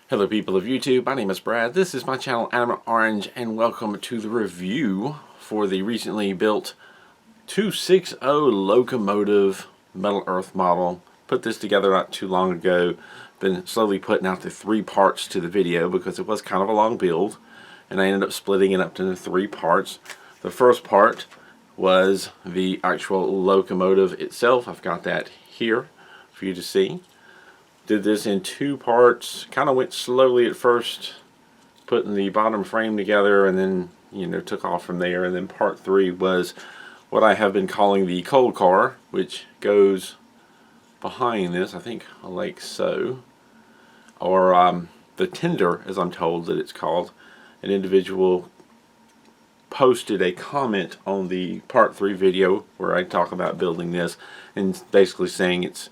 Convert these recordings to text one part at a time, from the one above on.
Hello people of YouTube, my name is Brad, this is my channel Animate Orange, and welcome to the review for the recently built 260 Locomotive Metal Earth model. Put this together not too long ago, been slowly putting out the 3 parts to the video because it was kind of a long build, and I ended up splitting it up into 3 parts. The first part was the actual locomotive itself. I've got that here for you to see. Did this in 2 parts, kind of went slowly at first, putting the bottom frame together, and then, took off from there. And then part 3 was what I have been calling the coal car, which goes behind this, I think like so. Or the tender, as I'm told that it's called. An individual posted a comment on the part 3 video where I talk about building this, and basically saying it's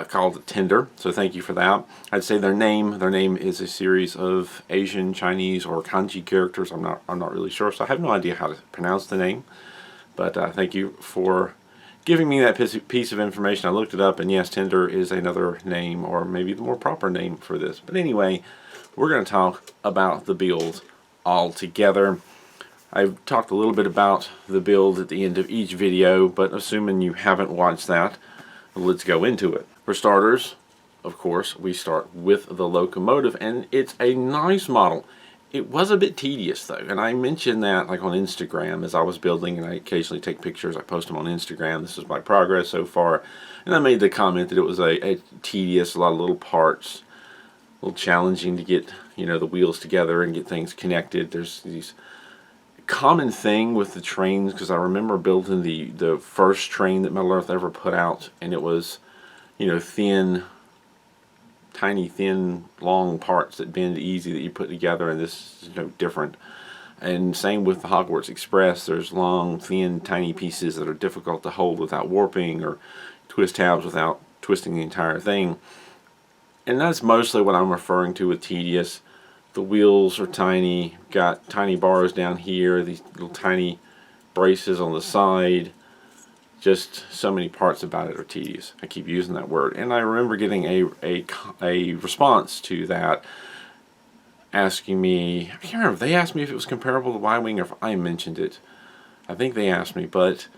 called the tender, so thank you for that. I'd say their name is a series of Asian, Chinese, or kanji characters. I'm not really sure, so I have no idea how to pronounce the name. But thank you for giving me that piece of information. I looked it up, and yes, tender is another name, or maybe the more proper name for this. But anyway, we're going to talk about the build all together. I've talked a little bit about the build at the end of each video, but assuming you haven't watched that, let's go into it. For starters, of course, we start with the locomotive, and it's a nice model. It was a bit tedious though, and I mentioned that like on Instagram as I was building, and I occasionally take pictures, I post them on Instagram. This is my progress so far, and I made the comment that it was a tedious, a lot of little parts, a little challenging to get the wheels together and get things connected. There's these common thing with the trains, because I remember building the first train that Metal Earth ever put out, and it was tiny thin long parts that bend easy that you put together, and this is no different. And same with the Hogwarts Express. There's long thin tiny pieces that are difficult to hold without warping, or twist tabs without twisting the entire thing. And that's mostly what I'm referring to with tedious. The wheels are tiny, got tiny bars down here, these little tiny braces on the side. Just so many parts about it are tedious. I keep using that word. And I remember getting a response to that asking me, I can't remember if they asked me if it was comparable to Y-Wing or if I mentioned it. I think they asked me, but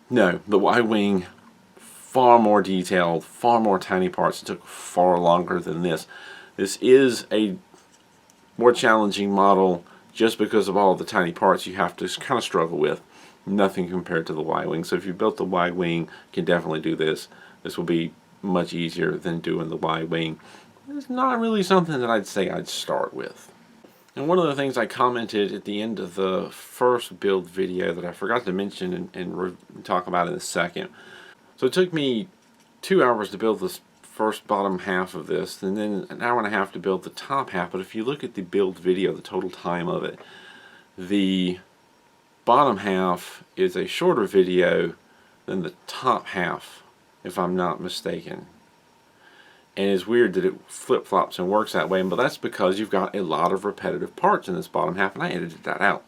no, the Y-Wing, far more detailed, far more tiny parts. It took far longer than this. This is a more challenging model just because of all the tiny parts you have to kind of struggle with. Nothing compared to the Y-Wing. So if you built the Y-Wing, you can definitely do this. This will be much easier than doing the Y-Wing. It's not really something that I'd say I'd start with. And one of the things I commented at the end of the first build video that I forgot to mention and talk about in a second. So it took me 2 hours to build this first bottom half of this, and then an hour and a half to build the top half. But if you look at the build video, the total time of it, the bottom half is a shorter video than the top half, if I'm not mistaken. And it's weird that it flip-flops and works that way, but that's because you've got a lot of repetitive parts in this bottom half, and I edited that out.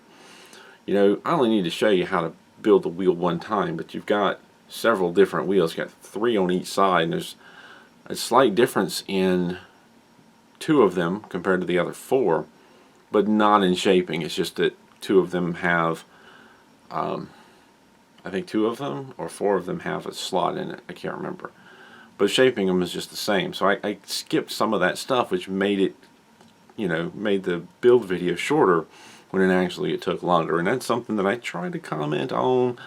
I only need to show you how to build the wheel one time, but you've got several different wheels. You've got 3 on each side, and there's a slight difference in 2 of them compared to the other 4, but not in shaping. It's just that 2 of them have I think 2 of them or 4 of them have a slot in it. I can't remember. But shaping them is just the same. So I skipped some of that stuff, which made it, made the build video shorter when it took longer. And that's something that I try to comment on.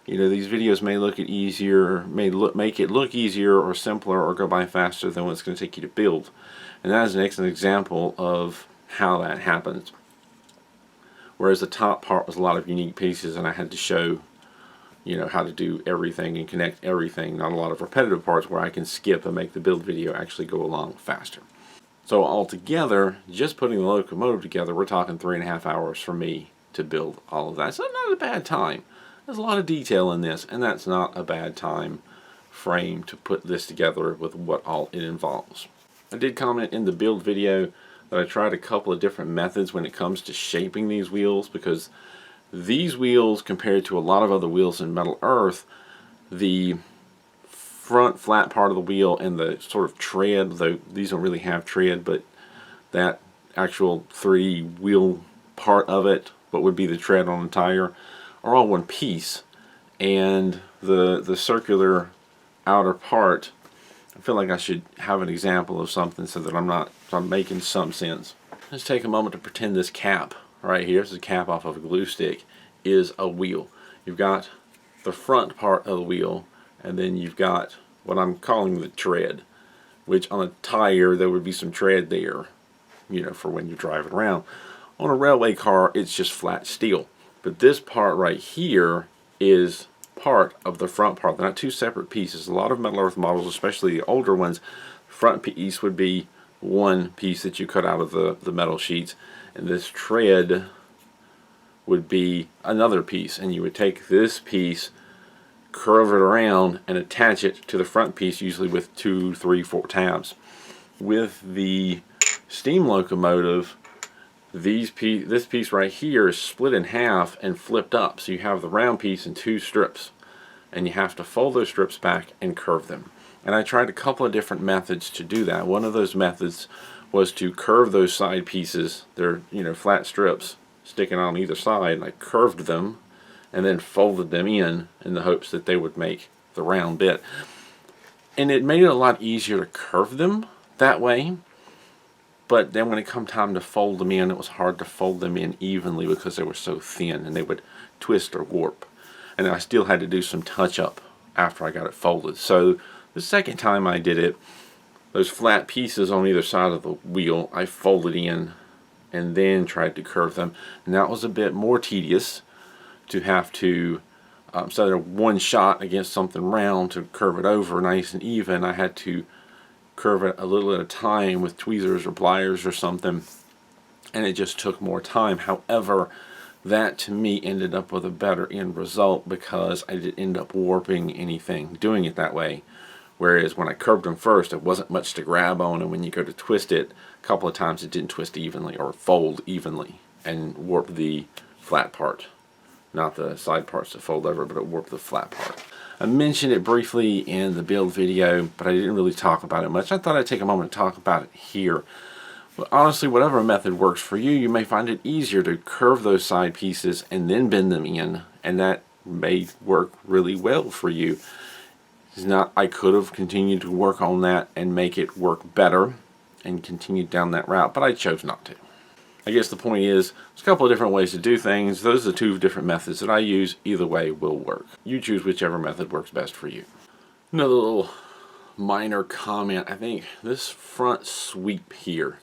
These videos may look make it look easier or simpler or go by faster than what it's going to take you to build. And that is an excellent example of how that happens. Whereas the top part was a lot of unique pieces, and I had to show, how to do everything and connect everything. Not a lot of repetitive parts where I can skip and make the build video actually go along faster. So altogether, just putting the locomotive together, we're talking 3.5 hours for me to build all of that. So not a bad time. There's a lot of detail in this, and that's not a bad time frame to put this together with what all it involves. I did comment in the build video that I tried a couple of different methods when it comes to shaping these wheels, because these wheels, compared to a lot of other wheels in Metal Earth, the front flat part of the wheel and the sort of tread, though these don't really have tread, but that actual 3-wheel part of it, what would be the tread on the tire, are all one piece, and the circular outer part, I feel like I should have an example of something so that I'm making some sense. Let's take a moment to pretend this cap right here, this is a cap off of a glue stick, is a wheel. You've got the front part of the wheel, and then you've got what I'm calling the tread, which on a tire there would be some tread there, you know, for when you're driving around. On a railway car, it's just flat steel. But this part right here is part of the front part. They're not two separate pieces. A lot of Metal Earth models, especially the older ones, front piece would be one piece that you cut out of the metal sheets, and this tread would be another piece, and you would take this piece, curve it around, and attach it to the front piece, usually with 2, 3, 4 tabs. With the steam locomotive, this piece right here is split in half and flipped up, so you have the round piece in 2 strips, and you have to fold those strips back and curve them. And I tried a couple of different methods to do that. One of those methods was to curve those side pieces. They're, you know, flat strips sticking on either side, and I curved them and then folded them in the hopes that they would make the round bit. And it made it a lot easier to curve them that way, but then when it come time to fold them in, it was hard to fold them in evenly because they were so thin and they would twist or warp. And I still had to do some touch up after I got it folded. So the second time I did it, those flat pieces on either side of the wheel, I folded in and then tried to curve them. And that was a bit more tedious to have to, instead of one shot against something round to curve it over nice and even, I had to curve it a little at a time with tweezers or pliers or something, and it just took more time. However, that to me ended up with a better end result because I didn't end up warping anything doing it that way. Whereas when I curved them first, it wasn't much to grab on, and when you go to twist it, a couple of times it didn't twist evenly or fold evenly and warp the flat part. Not the side parts that fold over, but it warped the flat part. I mentioned it briefly in the build video, but I didn't really talk about it much. I thought I'd take a moment to talk about it here. But honestly, whatever method works for you, you may find it easier to curve those side pieces and then bend them in, and that may work really well for you. It's not, I could have continued to work on that and make it work better and continued down that route, but I chose not to. I guess the point is, there's a couple of different ways to do things. Those are the 2 different methods that I use. Either way will work. You choose whichever method works best for you. Another little minor comment. I think this front sweep here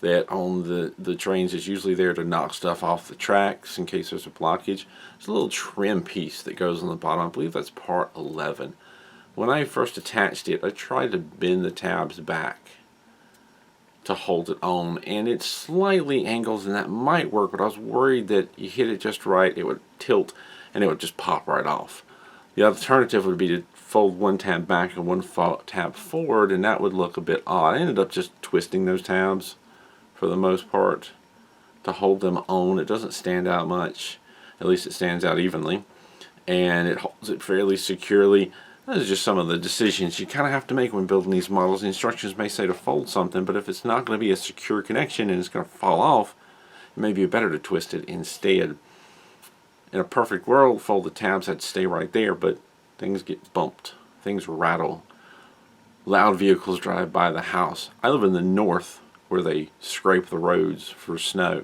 that on the trains is usually there to knock stuff off the tracks in case there's a blockage. There's a little trim piece that goes on the bottom. I believe that's part 11. When I first attached it, I tried to bend the tabs back to hold it on, and it slightly angles, and that might work, but I was worried that you hit it just right, it would tilt and it would just pop right off. The alternative would be to fold one tab back and one tab forward, and that would look a bit odd. I ended up just twisting those tabs for the most part to hold them on. It doesn't stand out much, at least it stands out evenly, and it holds it fairly securely. Those are just some of the decisions you kind of have to make when building these models. The instructions may say to fold something, but if it's not going to be a secure connection and it's going to fall off, it may be better to twist it instead. In a perfect world, fold the tabs had to stay right there, but things get bumped. Things rattle. Loud vehicles drive by the house. I live in the north where they scrape the roads for snow,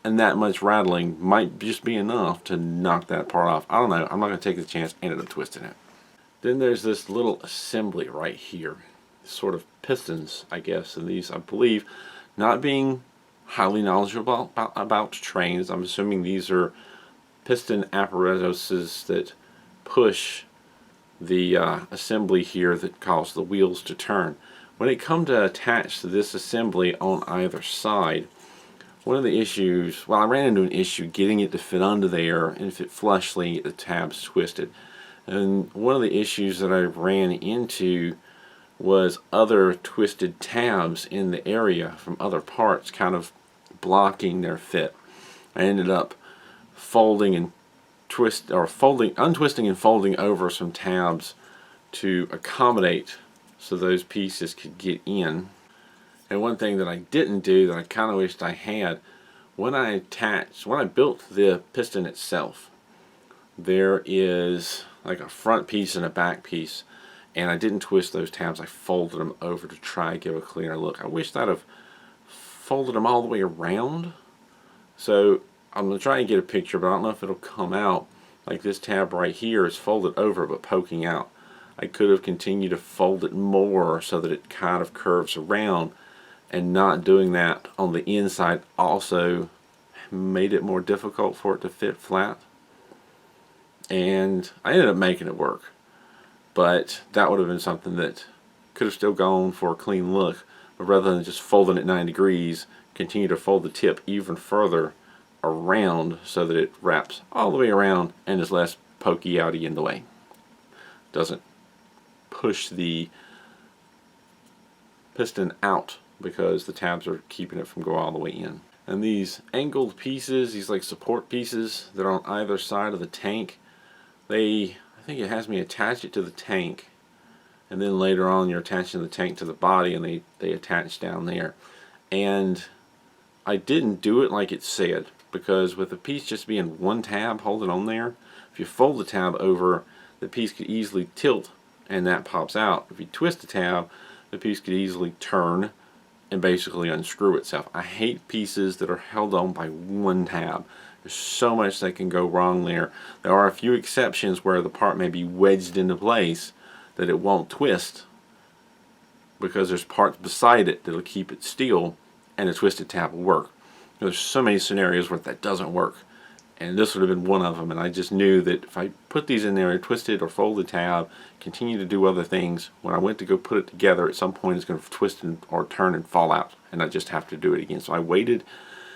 and that much rattling might just be enough to knock that part off. I don't know. I'm not going to take the chance. Ended up twisting it. Then there's this little assembly right here, sort of pistons, I guess, and these, I believe, not being highly knowledgeable about trains, I'm assuming these are piston apparatuses that push the assembly here that cause the wheels to turn. When it comes to attach to this assembly on either side, one of the issues, well, I ran into an issue getting it to fit under there and fit flushly, the tabs twisted. And one of the issues that I ran into was other twisted tabs in the area from other parts kind of blocking their fit. I ended up folding and untwisting and folding over some tabs to accommodate so those pieces could get in. And one thing that I didn't do that I kind of wished I had, when I built the piston itself, there is like a front piece and a back piece, and I didn't twist those tabs. I folded them over to try to give a cleaner look. I wish I'd have folded them all the way around. So I'm going to try and get a picture, but I don't know if it'll come out. Like this tab right here is folded over but poking out. I could have continued to fold it more so that it kind of curves around, and not doing that on the inside also made it more difficult for it to fit flat. And I ended up making it work, but that would have been something that could have still gone for a clean look. But rather than just folding it 9 degrees, continue to fold the tip even further around so that it wraps all the way around and is less pokey outy in the way. Doesn't push the piston out because the tabs are keeping it from going all the way in. And these angled pieces, these like support pieces that are on either side of the tank, I think it has me attach it to the tank, and then later on you're attaching the tank to the body, and they attach down there. And I didn't do it like it said, because with the piece just being one tab holding on there, if you fold the tab over, the piece could easily tilt and that pops out. If you twist the tab, the piece could easily turn and basically unscrew itself. I hate pieces that are held on by one tab. There's so much that can go wrong there. There are a few exceptions where the part may be wedged into place that it won't twist, because there's parts beside it that'll keep it still, and a twisted tab will work. There's so many scenarios where that doesn't work, and this would have been one of them. And I just knew that if I put these in there and twisted or fold the tab, continue to do other things, when I went to go put it together, at some point it's going to twist or turn and fall out, and I just have to do it again. So I waited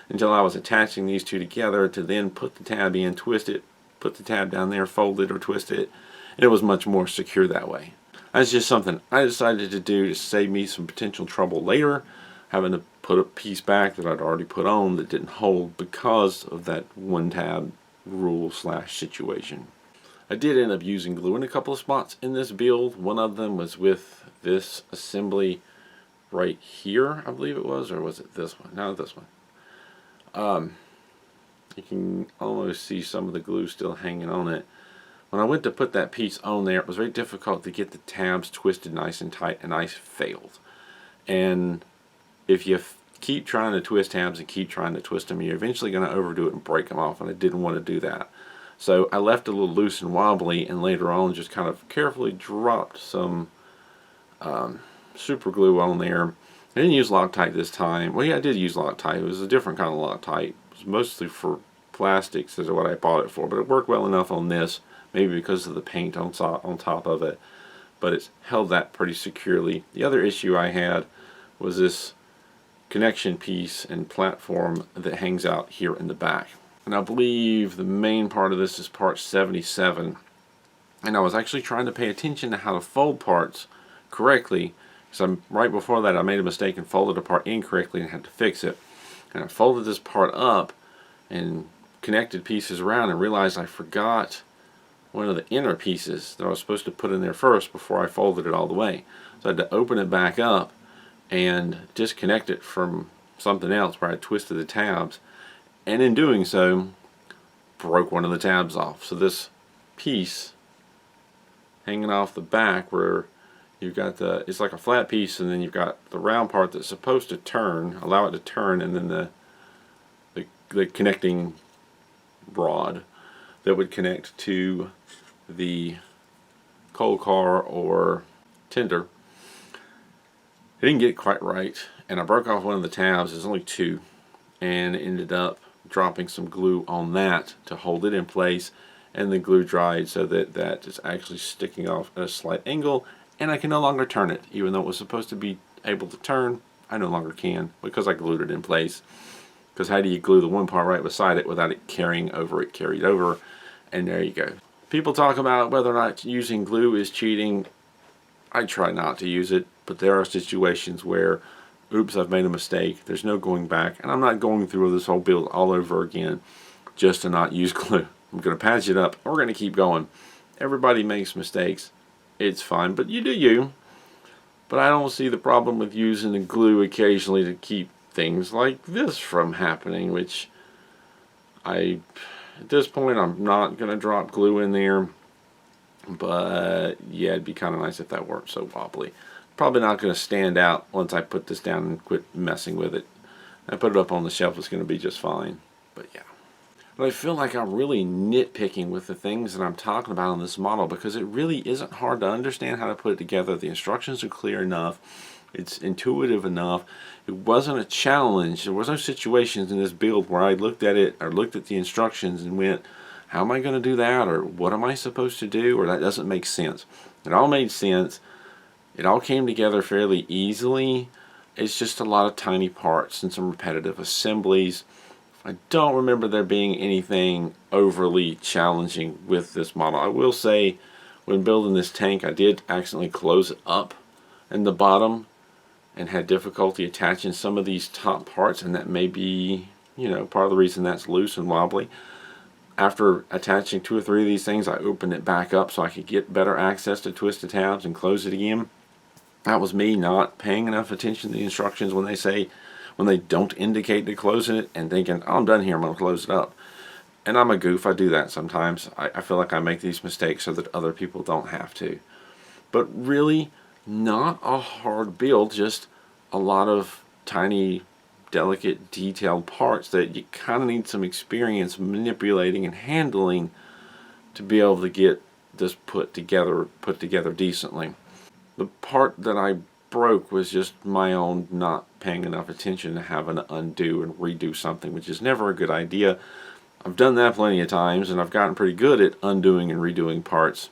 until I was attaching these two together to then put the tab in, twist it, put the tab down there, fold it or twist it, and it was much more secure that way. That's just something I decided to do to save me some potential trouble later, having to put a piece back that I'd already put on that didn't hold because of that one tab rule / situation. I did end up using glue in a couple of spots in this build. One of them was with this assembly right here, I believe it was, or was it this one? No, this one. You can almost see some of the glue still hanging on it. When I went to put that piece on there, it was very difficult to get the tabs twisted nice and tight, and I failed. And if you keep trying to twist tabs and keep trying to twist them, you're eventually going to overdo it and break them off, and I didn't want to do that. So I left it a little loose and wobbly, and later on just kind of carefully dropped some super glue on there. I didn't use Loctite this time. Well, yeah, I did use Loctite. It was a different kind of Loctite. It was mostly for plastics is what I bought it for, but it worked well enough on this, maybe because of the paint on top of it, but it's held that pretty securely. The other issue I had was this connection piece and platform that hangs out here in the back. And I believe the main part of this is part 77. And I was actually trying to pay attention to how to fold parts correctly, because right before that I made a mistake and folded a part incorrectly and had to fix it. And I folded this part up and connected pieces around and realized I forgot one of the inner pieces that I was supposed to put in there first before I folded it all the way. So I had to open it back up and disconnect it from something else where I twisted the tabs, and in doing so broke one of the tabs off. So this piece hanging off the back, where you've got it's like a flat piece, and then you've got the round part that's supposed to turn, allow it to turn, and then the connecting rod that would connect to the coal car or tender. I didn't get it quite right, and I broke off one of the tabs. There's only two, and ended up dropping some glue on that to hold it in place, and the glue dried so that that is actually sticking off at a slight angle, and I can no longer turn it. Even though it was supposed to be able to turn, I no longer can because I glued it in place. Because how do you glue the one part right beside it without it carrying over? It carried over, and there you go. People talk about whether or not using glue is cheating. I try not to use it, but there are situations where, oops, I've made a mistake. There's no going back, and I'm not going through this whole build all over again just to not use glue. I'm going to patch it up. We're going to keep going. Everybody makes mistakes. It's fine, but you do you. But I don't see the problem with using the glue occasionally to keep things like this from happening, which at this point, I'm not going to drop glue in there. But yeah, it'd be kind of nice if that weren't so wobbly. Probably not going to stand out once I put this down and quit messing with it. I put it up on the shelf, it's going to be just fine. But yeah. But I feel like I'm really nitpicking with the things that I'm talking about on this model, because it really isn't hard to understand how to put it together. The instructions are clear enough. It's intuitive enough. It wasn't a challenge. There was no situations in this build where I looked at it or looked at the instructions and went, how am I going to do that? Or what am I supposed to do? Or that doesn't make sense. It all made sense. It all came together fairly easily. It's just a lot of tiny parts and some repetitive assemblies. I don't remember there being anything overly challenging with this model. I will say, when building this tank, I did accidentally close it up in the bottom and had difficulty attaching some of these top parts, and that may be, part of the reason that's loose and wobbly. After attaching 2 or 3 of these things, I opened it back up so I could get better access to twist the tabs and close it again. That was me not paying enough attention to the instructions when they don't indicate to close it, and thinking, oh, I'm done here, I'm going to close it up. And I'm a goof, I do that sometimes. I feel like I make these mistakes so that other people don't have to. But really, not a hard build, just a lot of tiny, delicate, detailed parts that you kind of need some experience manipulating and handling to be able to get this put together decently. The part that I broke was just my own not paying enough attention to having to undo and redo something, which is never a good idea. I've done that plenty of times, and I've gotten pretty good at undoing and redoing parts,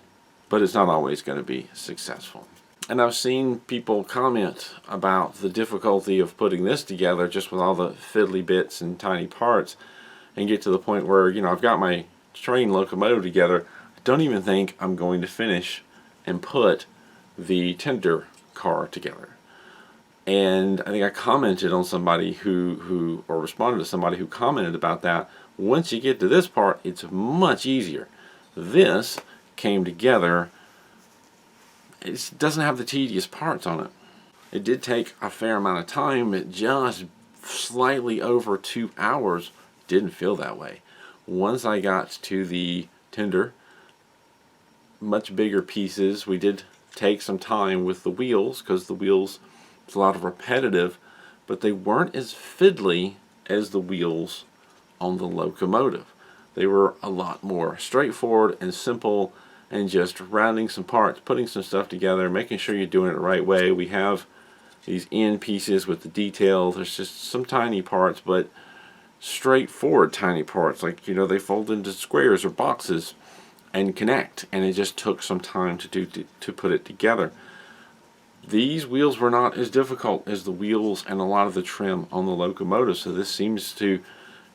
but it's not always going to be successful. And I've seen people comment about the difficulty of putting this together just with all the fiddly bits and tiny parts, and get to the point where, I've got my train locomotive together. I don't even think I'm going to finish and put the tender car together. And I think I commented on somebody who responded to somebody who commented about that. Once you get to this part, it's much easier. This came together. It doesn't have the tedious parts on it. It did take a fair amount of time. It just slightly over 2 hours. Didn't feel that way. Once I got to the tender, much bigger pieces, we did take some time with the wheels, because the wheels, it's a lot of repetitive, but they weren't as fiddly as the wheels on the locomotive. They were a lot more straightforward and simple, and just rounding some parts, putting some stuff together, making sure you're doing it the right way. We have these end pieces with the details. There's just some tiny parts, but straightforward tiny parts, like they fold into squares or boxes and connect, and it just took some time to put it together. These wheels were not as difficult as the wheels and a lot of the trim on the locomotive, so this seems to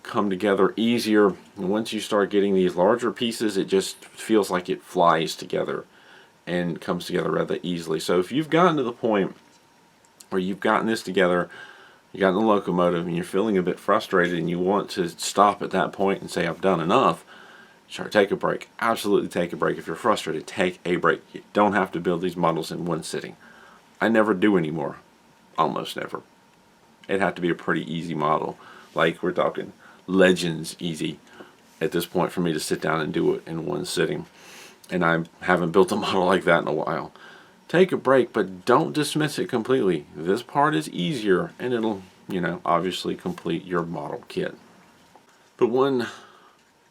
come together easier. And once you start getting these larger pieces, it just feels like it flies together and comes together rather easily. So if you've gotten to the point where you've gotten this together, you got the locomotive, and you're feeling a bit frustrated and you want to stop at that point and say, I've done enough, sure, take a break. Absolutely take a break. If you're frustrated, take a break. You don't have to build these models in one sitting. I never do anymore. Almost never. It'd have to be a pretty easy model. Like, we're talking Legends easy at this point for me to sit down and do it in one sitting. And I haven't built a model like that in a while. Take a break, but don't dismiss it completely. This part is easier, and it'll, obviously complete your model kit. But one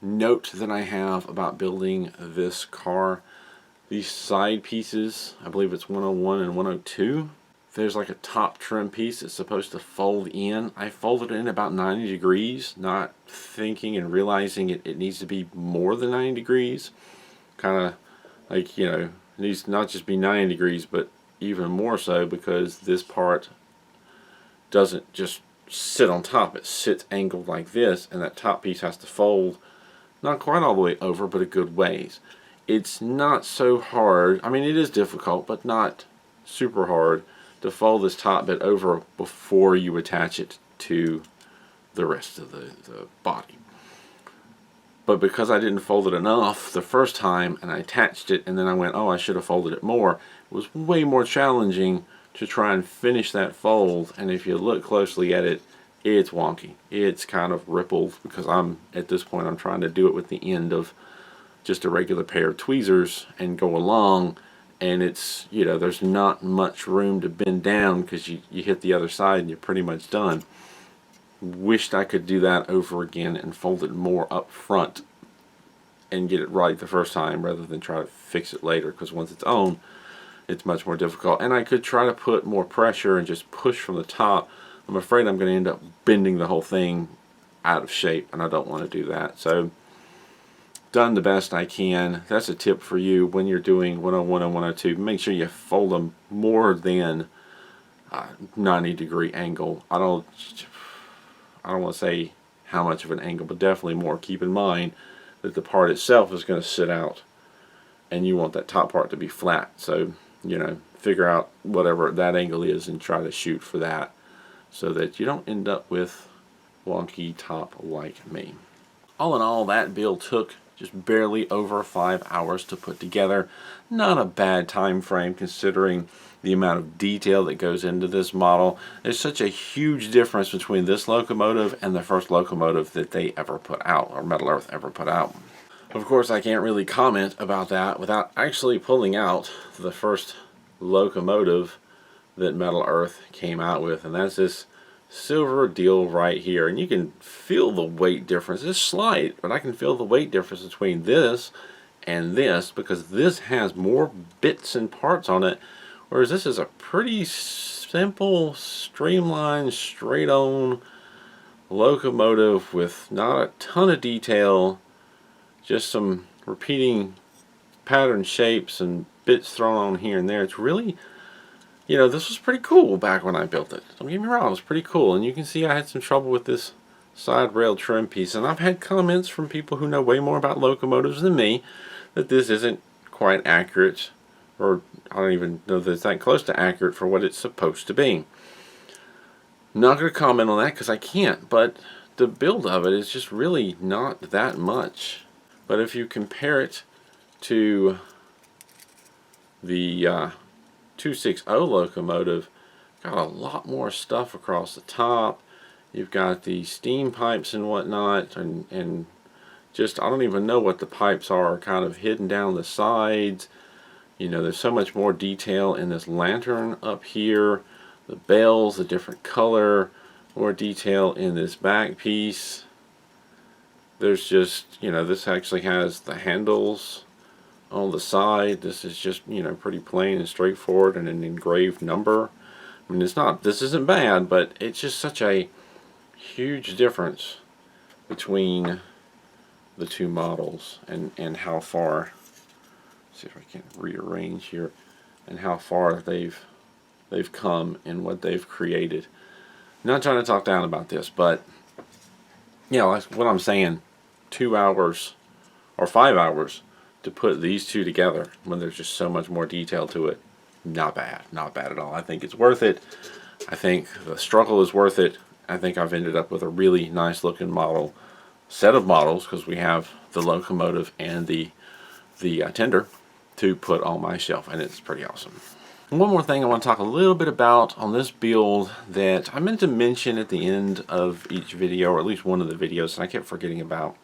note that I have about building this car, these side pieces, I believe it's 101 and 102, there's like a top trim piece that's supposed to fold in. I folded it in about 90 degrees, not thinking and realizing it needs to be more than 90 degrees. Kind of like, it needs to not just be 90 degrees, but even more so, because this part doesn't just sit on top. It sits angled like this, and that top piece has to fold not quite all the way over, but a good ways. It's not so hard. I mean, it is difficult, but not super hard to fold this top bit over before you attach it to the rest of the body. But because I didn't fold it enough the first time, and I attached it, and then I went, oh, I should have folded it more, it was way more challenging to try and finish that fold, and if you look closely at it, it's wonky. It's kind of rippled because at this point I'm trying to do it with the end of just a regular pair of tweezers and go along, and it's, you know, there's not much room to bend down because you hit the other side and you're pretty much done. Wished I could do that over again and fold it more up front and get it right the first time rather than try to fix it later, because once it's on, it's much more difficult. And I could try to put more pressure and just push from the top. I'm afraid I'm going to end up bending the whole thing out of shape, and I don't want to do that. So done the best I can. That's a tip for you when you're doing 101 and 102. Make sure you fold them more than 90-degree angle. I don't want to say how much of an angle, but definitely more. Keep in mind that the part itself is going to sit out, and you want that top part to be flat. So, you know, figure out whatever that angle is and try to shoot for that, so that you don't end up with wonky top like me. All in all, that build took just barely over 5 hours to put together. Not a bad time frame considering the amount of detail that goes into this model. There's such a huge difference between this locomotive and the first locomotive that they ever put out, or Metal Earth ever put out. Of course, I can't really comment about that without actually pulling out the first locomotive that Metal Earth came out with, and that's this silver deal right here. And you can feel the weight difference. It's slight, but I can feel the weight difference between this and this, because this has more bits and parts on it, whereas this is a pretty simple, streamlined, straight on locomotive with not a ton of detail, just some repeating pattern shapes and bits thrown on here and there. It's really, you know, this was pretty cool back when I built it. Don't get me wrong, it was pretty cool. And you can see I had some trouble with this side rail trim piece. And I've had comments from people who know way more about locomotives than me that this isn't quite accurate, or I don't even know that it's that close to accurate for what it's supposed to be. Not going to comment on that because I can't, but the build of it is just really not that much. But if you compare it to the 260 locomotive, got a lot more stuff across the top. You've got the steam pipes and whatnot, and just, I don't even know what the pipes are, kind of hidden down the sides. You know, there's so much more detail in this lantern up here. The bells, a different color, more detail in this back piece. There's just, you know, this actually has the handles on the side. This is just, you know, pretty plain and straightforward and an engraved number. I mean, it's not, this isn't bad, but it's just such a huge difference between the two models, and how far, let's see if I can rearrange here, and how far they've come in what they've created. Not trying to talk down about this, but you know, that's what I'm saying. 2 hours or 5 hours to put these two together when there's just so much more detail to it. Not bad, not bad at all. I think it's worth it. I think the struggle is worth it. I think I've ended up with a really nice looking model, set of models, because we have the locomotive and the tender to put on my shelf, and it's pretty awesome. And one more thing I want to talk a little bit about on this build that I meant to mention at the end of each video, or at least one of the videos, and I kept forgetting about.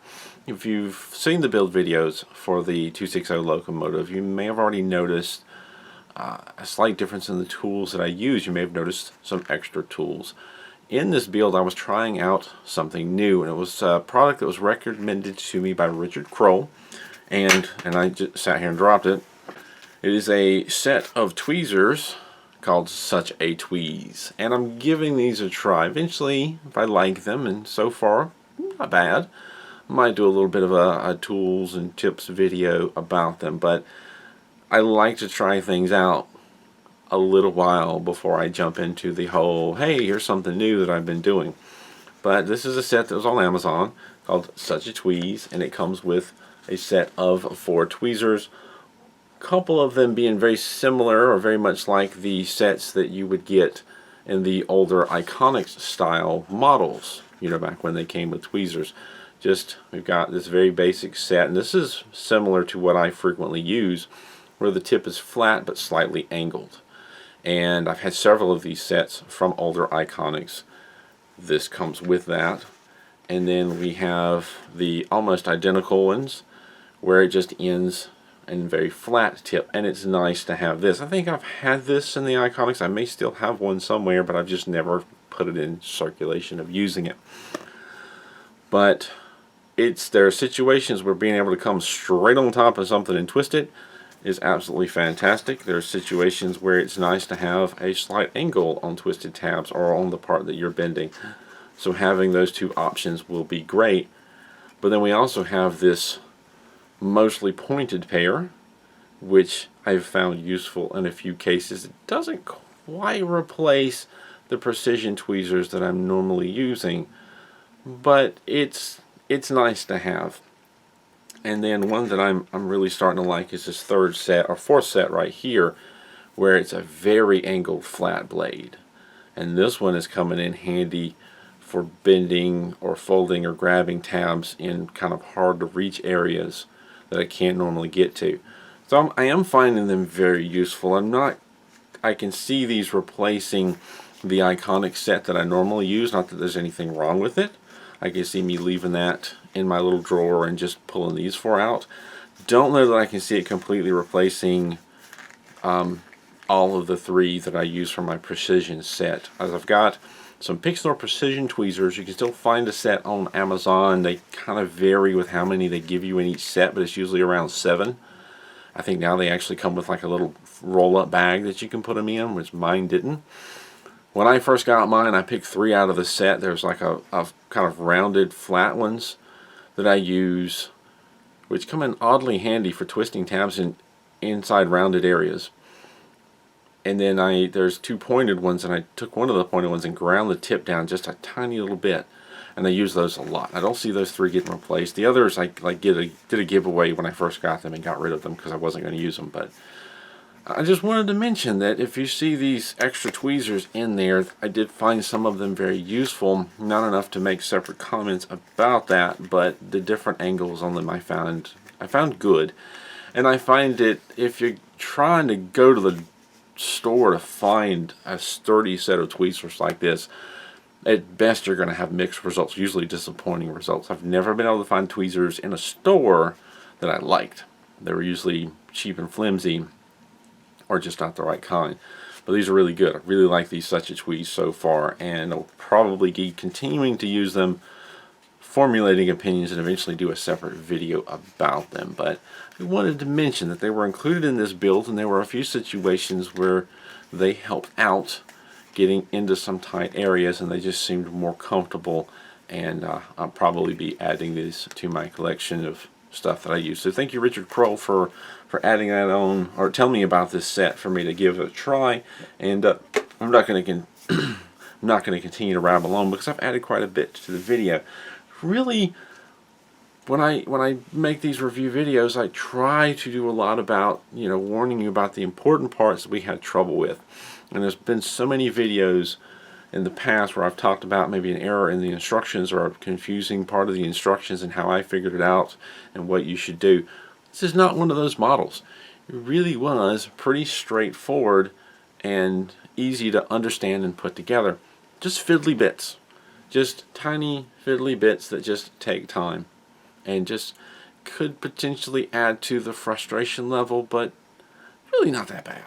If you've seen the build videos for the 260 locomotive, you may have already noticed a slight difference in the tools that I use. You may have noticed some extra tools. In this build, I was trying out something new, and it was a product that was recommended to me by Richard Kroll, and I just sat here and dropped it. It is a set of tweezers called Such a Tweeze, and I'm giving these a try. Eventually, if I like them, and so far, not bad, I might do a little bit of a tools and tips video about them, but I like to try things out a little while before I jump into the whole, hey, here's something new that I've been doing. But this is a set that was on Amazon called Such a Tweeze, and it comes with a set of 4 tweezers. A couple of them being very similar, or very much like the sets that you would get in the older Iconics style models, you know, back when they came with tweezers. Just, we've got this very basic set, and this is similar to what I frequently use, where the tip is flat but slightly angled. And I've had several of these sets from older Iconics. This comes with that. And then we have the almost identical ones where it just ends in very flat tip, and it's nice to have this. I think I've had this in the Iconics. I may still have one somewhere, but I've just never put it in circulation of using it. But there are situations where being able to come straight on top of something and twist it is absolutely fantastic. There are situations where it's nice to have a slight angle on twisted tabs or on the part that you're bending. So having those two options will be great. But then we also have this mostly pointed pair, which I've found useful in a few cases. It doesn't quite replace the precision tweezers that I'm normally using, but it's nice to have. And then one that I'm really starting to like is this third set or fourth set right here, where it's a very angled flat blade. And this one is coming in handy for bending or folding or grabbing tabs in kind of hard to reach areas that I can't normally get to. So I am finding them very useful. I can see these replacing the Iconic set that I normally use. Not that there's anything wrong with it. I can see me leaving that in my little drawer and just pulling these four out. Don't know that I can see it completely replacing all of the three that I use for my precision set. As I've got some Pixlr precision tweezers. You can still find a set on Amazon. They kind of vary with how many they give you in each set, but it's usually around 7. I think now they actually come with like a little roll-up bag that you can put them in, which mine didn't. When I first got mine, I picked 3 out of the set. There's like a kind of rounded flat ones that I use, which come in oddly handy for twisting tabs inside rounded areas. And then there's 2 pointed ones, and I took one of the pointed ones and ground the tip down just a tiny little bit, and I use those a lot. I don't see those 3 getting replaced. The others I did a giveaway when I first got them and got rid of them because I wasn't going to use them. But I just wanted to mention that if you see these extra tweezers in there, I did find some of them very useful. Not enough to make separate comments about that, but the different angles on them I found good. And I find that if you're trying to go to the store to find a sturdy set of tweezers like this, at best you're going to have mixed results, usually disappointing results. I've never been able to find tweezers in a store that I liked. They were usually cheap and flimsy or just not the right kind. But these are really good. I really like these such a tweez so far, and I'll probably be continuing to use them, formulating opinions, and eventually do a separate video about them. But I wanted to mention that they were included in this build, and there were a few situations where they helped out getting into some tight areas, and they just seemed more comfortable. And I'll probably be adding these to my collection of stuff that I use. So thank you, Richard Kroll, for adding that on, or telling me about this set for me to give it a try. And I'm not going to continue to rabble on because I've added quite a bit to the video. Really, when I make these review videos, I try to do a lot about, warning you about the important parts that we had trouble with. And there's been so many videos in the past where I've talked about maybe an error in the instructions or a confusing part of the instructions and how I figured it out and what you should do. This is not one of those models. It really was pretty straightforward and easy to understand and put together. Just fiddly bits. Just tiny fiddly bits that just take time and just could potentially add to the frustration level, but really not that bad.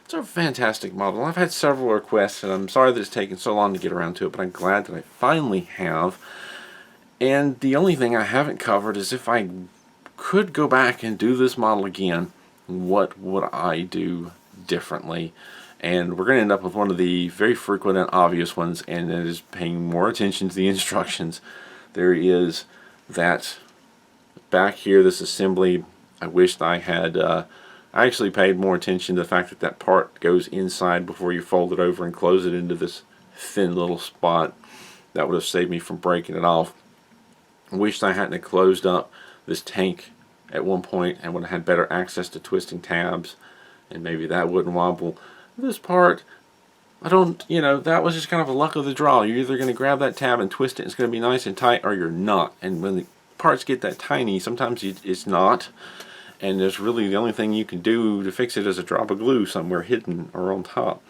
It's a fantastic model. I've had several requests, and I'm sorry that it's taken so long to get around to it, but I'm glad that I finally have. And the only thing I haven't covered is if I could go back and do this model again, what would I do differently? And we're going to end up with one of the very frequent and obvious ones, and that is paying more attention to the instructions. There is that back here, this assembly, I wished I had I actually paid more attention to the fact that that part goes inside before you fold it over and close it into this thin little spot. That would have saved me from breaking it off. I wished I hadn't closed up this tank at one point and would have had better access to twisting tabs, and maybe that wouldn't wobble. This part, that was just kind of a luck of the draw. You're either going to grab that tab and twist it, it's going to be nice and tight, or you're not. And when the parts get that tiny, sometimes it's not. and there's really the only thing you can do to fix it is a drop of glue somewhere hidden or on top.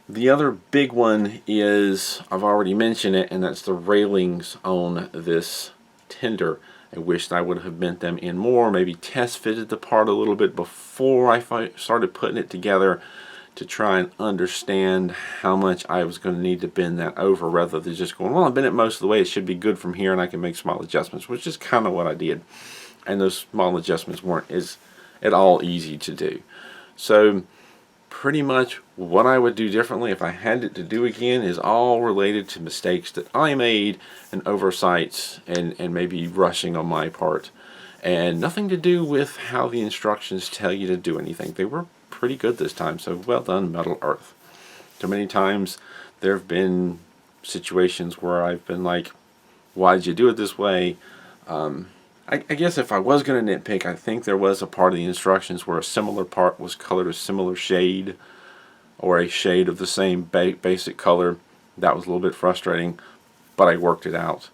The other big one is, I've already mentioned it, and that's the railings on this tender. I wished I would have bent them in more, maybe test fitted the part a little bit before I started putting it together to try and understand how much I was going to need to bend that over, rather than just going, well, I bent it most of the way, it should be good from here and I can make small adjustments, which is kind of what I did. And those small adjustments weren't at all easy to do. So pretty much what I would do differently if I had it to do again is all related to mistakes that I made and oversights and maybe rushing on my part, and nothing to do with how the instructions tell you to do anything. They were pretty good this time, so well done, Metal Earth. So many times there have been situations where I've been like, why did you do it this way? I guess if I was going to nitpick, I think there was a part of the instructions where a similar part was colored a similar shade, or a shade of the same basic color. That was a little bit frustrating, but I worked it out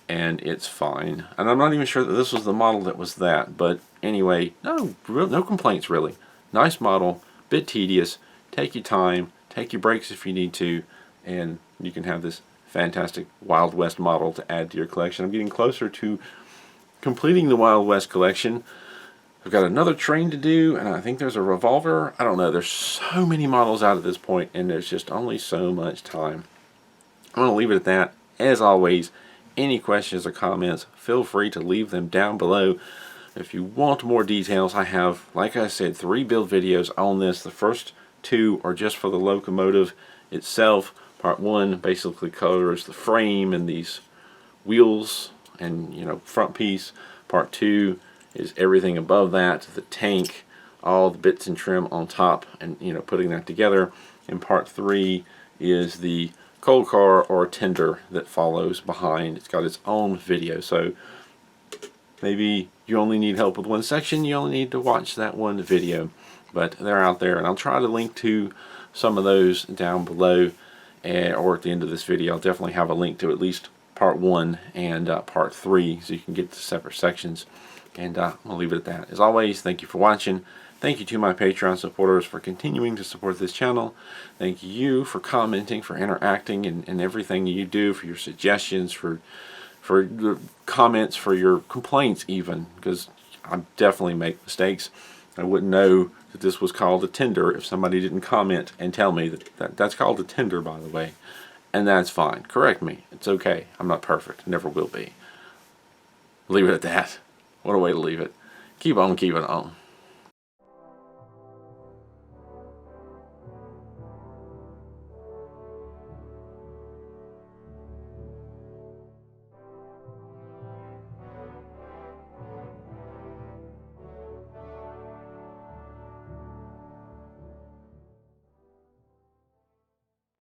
and it's fine. And I'm not even sure that this was the model that was that, but anyway, no complaints really. Nice model, bit tedious. Take your time, take your breaks if you need to, and you can have this fantastic Wild West model to add to your collection. I'm getting closer to completing the Wild West collection. I've got another train to do, and I think there's a revolver. I don't know, there's so many models out at this point, and there's just only so much time. I'm going to leave it at that. As always, any questions or comments, feel free to leave them down below. If you want more details, I have, like I said, 3 build videos on this. The first 2 are just for the locomotive itself. Part 1 basically covers the frame and these wheels and, you know, front piece. Part 2 is everything above that, the tank, all the bits and trim on top, and, you know, putting that together. And part 3 is the coal car or tender that follows behind. It's got its own video, so maybe you only need help with one section, you only need to watch that one video, but they're out there, and I'll try to link to some of those down below, or at the end of this video. I'll definitely have a link to at least part 1 and part 3, so you can get the separate sections. And I'll leave it at that. As always, thank you for watching. Thank you to my Patreon supporters for continuing to support this channel. Thank you for commenting, for interacting, and everything you do, for your suggestions, for your comments, for your complaints even, because I definitely make mistakes. I wouldn't know that this was called a tender if somebody didn't comment and tell me that that's called a tender, by the way. And that's fine. Correct me. It's okay. I'm not perfect. Never will be. Leave it at that. What a way to leave it. Keep on keeping on.